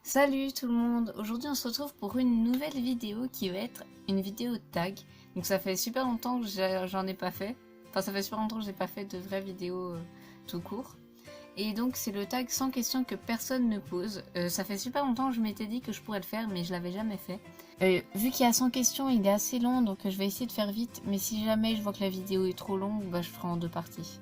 Salut tout le monde, aujourd'hui on se retrouve pour une nouvelle vidéo qui va être une vidéo tag. Donc ça fait super longtemps que j'en ai pas fait, enfin ça fait super longtemps que j'ai pas fait de vraies vidéos tout court. Et donc c'est le tag 100 questions que personne ne pose. Ça fait super longtemps que je m'étais dit que je pourrais le faire mais je l'avais jamais fait. Vu qu'il y a 100 questions, il est assez long donc je vais essayer de faire vite. Mais si jamais je vois que la vidéo est trop longue, bah, je ferai en 2 parties.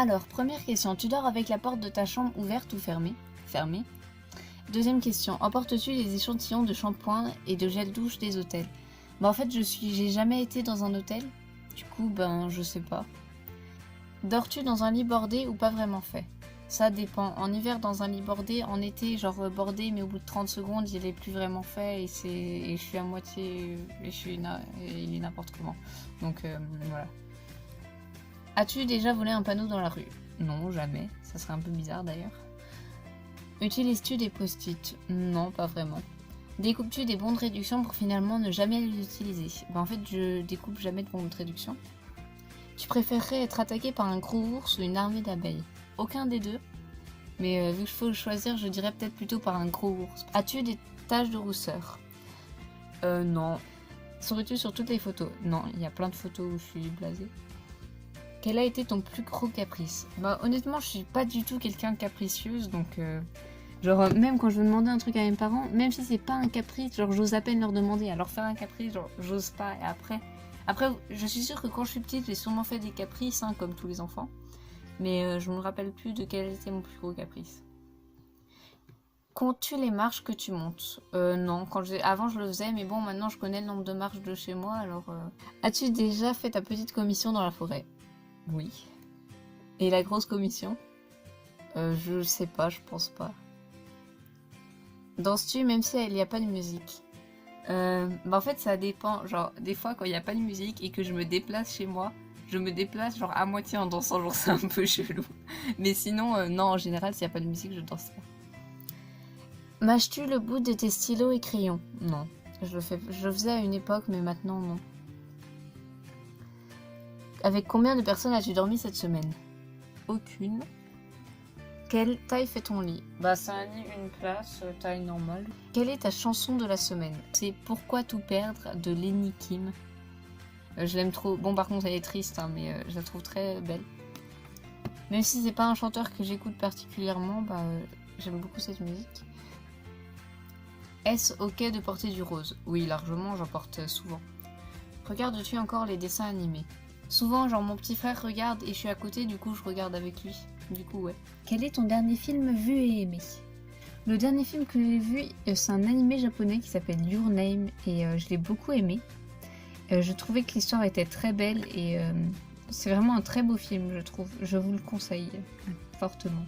Alors, première question, tu dors avec la porte de ta chambre ouverte ou fermée? Fermée. Deuxième question, emportes-tu les échantillons de shampoing et de gel douche des hôtels? Bah en fait, j'ai jamais été dans un hôtel, du coup, ben je sais pas. Dors-tu dans un lit bordé ou pas vraiment fait? Ça dépend. En hiver, dans un lit bordé, en été, genre bordé, mais au bout de 30 secondes, il est plus vraiment fait et je suis à moitié, il est n'importe comment. Donc voilà. As-tu déjà volé un panneau dans la rue? Non, jamais. Ça serait un peu bizarre d'ailleurs. Utilises-tu des post-it? Non, pas vraiment. Découpes-tu des bons de réduction pour finalement ne jamais les utiliser? En fait, je découpe jamais de bons de réduction. Tu préférerais être attaqué par un gros ours ou une armée d'abeilles? Aucun des deux. Mais vu qu'il faut choisir, je dirais peut-être plutôt par un gros ours. As-tu des taches de rousseur? Non. Souris-tu sur toutes les photos? Non, il y a plein de photos où je suis blasée. Quel a été ton plus gros caprice? Bah honnêtement, je suis pas du tout quelqu'un de capricieuse, donc genre même quand je veux demander un truc à mes parents, même si c'est pas un caprice, genre j'ose à peine leur demander. Alors faire un caprice, genre j'ose pas. Et après, je suis sûre que quand je suis petite, j'ai sûrement fait des caprices, hein, comme tous les enfants. Mais je me rappelle plus de quel était mon plus gros caprice. Comptes-tu les marches que tu montes? Non, avant je le faisais, mais bon, maintenant je connais le nombre de marches de chez moi, alors... As-tu déjà fait ta petite commission dans la forêt? Oui. Et la grosse commission? Je sais pas, je pense pas. Danses-tu même si il n'y a pas de musique? Bah en fait ça dépend, genre des fois quand il n'y a pas de musique et que je me déplace chez moi, je me déplace genre à moitié en dansant, genre c'est un peu chelou. Mais sinon, non, en général s'il n'y a pas de musique je danse pas. Mâches-tu le bout de tes stylos et crayons? Non. Je le faisais à une époque mais maintenant non. Avec combien de personnes as-tu dormi cette semaine? Aucune. Quelle taille fait ton lit? Bah c'est un lit, une place, taille normale. Quelle est ta chanson de la semaine? C'est Pourquoi tout perdre de Lenny Kim. Je l'aime trop. Bon par contre elle est triste hein, mais je la trouve très belle. Même si c'est pas un chanteur que j'écoute particulièrement, bah j'aime beaucoup cette musique. Est-ce ok de porter du rose? Oui largement, j'en porte souvent. Regardes-tu encore les dessins animés? Souvent, genre mon petit frère regarde et je suis à côté, du coup je regarde avec lui. Du coup, ouais. Quel est ton dernier film vu et aimé? Le dernier film que j'ai vu, c'est un animé japonais qui s'appelle Your Name et je l'ai beaucoup aimé. Je trouvais que l'histoire était très belle et c'est vraiment un très beau film, je trouve. Je vous le conseille fortement.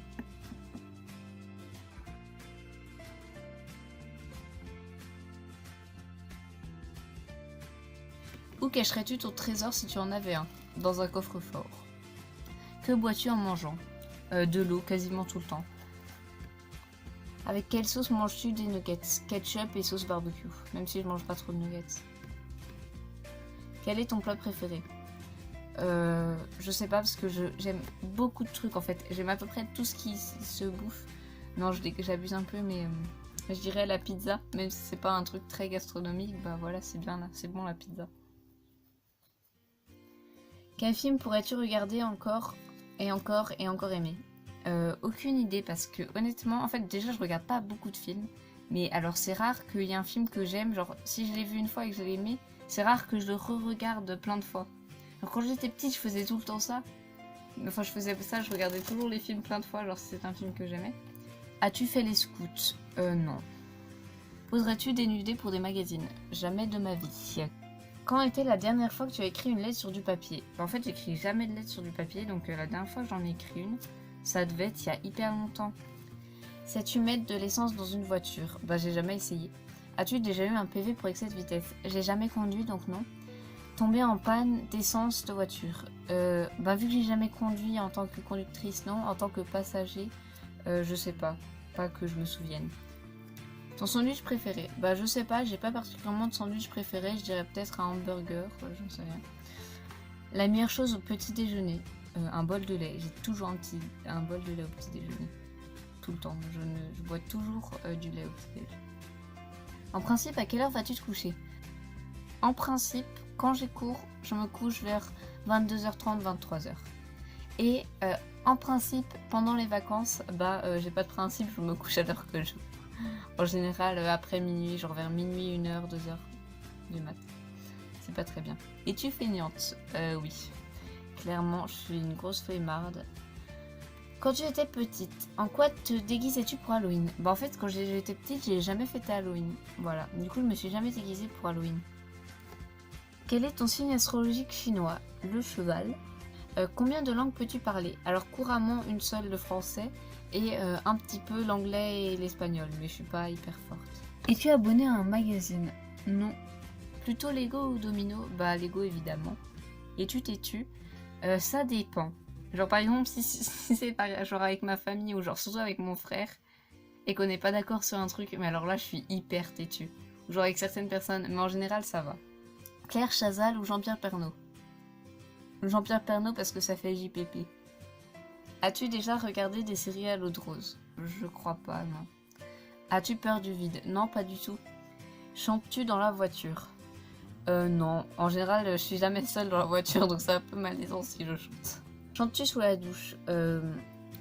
Où cacherais-tu ton trésor si tu en avais un? Dans un coffre-fort. Que bois-tu en mangeant? De l'eau quasiment tout le temps. Avec quelle sauce manges-tu des nuggets? Ketchup et sauce barbecue, même si je mange pas trop de nuggets. Quel est ton plat préféré? Je sais pas parce que j'aime beaucoup de trucs en fait. J'aime à peu près tout ce qui se bouffe. Non, j'abuse un peu, mais je dirais la pizza. Même si c'est pas un truc très gastronomique, bah voilà, c'est bien là, c'est bon la pizza. Quel film pourrais-tu regarder encore et encore et encore aimer? Aucune idée parce que honnêtement, en fait déjà je regarde pas beaucoup de films. Mais alors c'est rare qu'il y ait un film que j'aime, genre si je l'ai vu une fois et que je l'ai aimé, c'est rare que je le re-regarde plein de fois. Alors quand j'étais petite je faisais tout le temps ça. Enfin je faisais ça, je regardais toujours les films plein de fois, genre si c'est un film que j'aimais. As-tu fait les scouts? Non. Poserais-tu dénuder pour des magazines? Jamais de ma vie. Quand était la dernière fois que tu as écrit une lettre sur du papier? En fait, j'écris jamais de lettre sur du papier, donc la dernière fois que j'en ai écrit une, ça devait être il y a hyper longtemps. Sais-tu mettre de l'essence dans une voiture? Bah, j'ai jamais essayé. As-tu déjà eu un PV pour excès de vitesse? J'ai jamais conduit, donc non. Tomber en panne d'essence de voiture? Bah, vu que j'ai jamais conduit en tant que conductrice, non. En tant que passager, je sais pas. Pas que je me souvienne. Ton sandwich préféré? Bah, je sais pas, j'ai pas particulièrement de sandwich préféré. Je dirais peut-être un hamburger, j'en sais rien. La meilleure chose au petit déjeuner? Un bol de lait. J'ai toujours un bol de lait au petit déjeuner. Tout le temps. Je bois toujours du lait au petit déjeuner. En principe, à quelle heure vas-tu te coucher? En principe, quand j'ai cours, je me couche vers 22h30, 23h. Et en principe, pendant les vacances, j'ai pas de principe, je me couche à l'heure que je veux. En général, après minuit, genre vers minuit, 1h, 2h du mat. C'est pas très bien. Es-tu feignante? Oui. Clairement, je suis une grosse flemmarde. Quand tu étais petite, en quoi te déguisais-tu pour Halloween? Bah en fait, quand j'étais petite, j'ai jamais fêté Halloween. Voilà, du coup, je me suis jamais déguisée pour Halloween. Quel est ton signe astrologique chinois? Le cheval. Combien de langues peux-tu parler? Alors couramment une seule, le français, et un petit peu l'anglais et l'espagnol, mais je suis pas hyper forte. Es-tu abonné à un magazine? Non. Plutôt Lego ou Domino? Bah Lego évidemment. Es-tu têtu? Ça dépend. Genre par exemple si c'est genre avec ma famille ou genre surtout avec mon frère et qu'on n'est pas d'accord sur un truc, mais alors là je suis hyper têtu. Genre avec certaines personnes, mais en général ça va. Claire Chazal ou Jean-Pierre Pernaut? Jean-Pierre Pernaut parce que ça fait JPP. As-tu déjà regardé des séries à l'eau de rose? Je crois pas, non. As-tu peur du vide? Non, pas du tout. Chantes-tu dans la voiture? Non. En général, je suis jamais seule dans la voiture, donc c'est un peu malaisant si je chante. Chantes-tu sous la douche?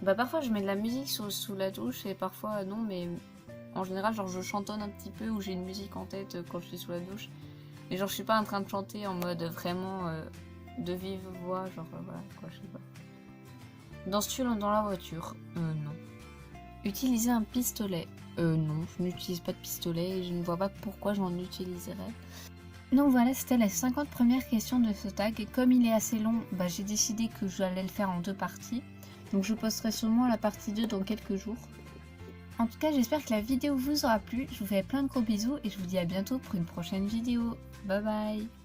Parfois je mets de la musique sous la douche et parfois non, mais en général, genre je chantonne un petit peu ou j'ai une musique en tête quand je suis sous la douche. Mais genre je suis pas en train de chanter en mode vraiment de vive voix, genre voilà quoi, je sais pas. Danses-tu dans la voiture? Non. Utiliser un pistolet? Non, je n'utilise pas de pistolet et je ne vois pas pourquoi j'en utiliserais. Donc voilà, c'était les 50 premières questions de ce tag. Et comme il est assez long, j'ai décidé que j'allais le faire en 2 parties. Donc je posterai sûrement la partie 2 dans quelques jours. En tout cas, j'espère que la vidéo vous aura plu. Je vous fais plein de gros bisous et je vous dis à bientôt pour une prochaine vidéo. Bye bye!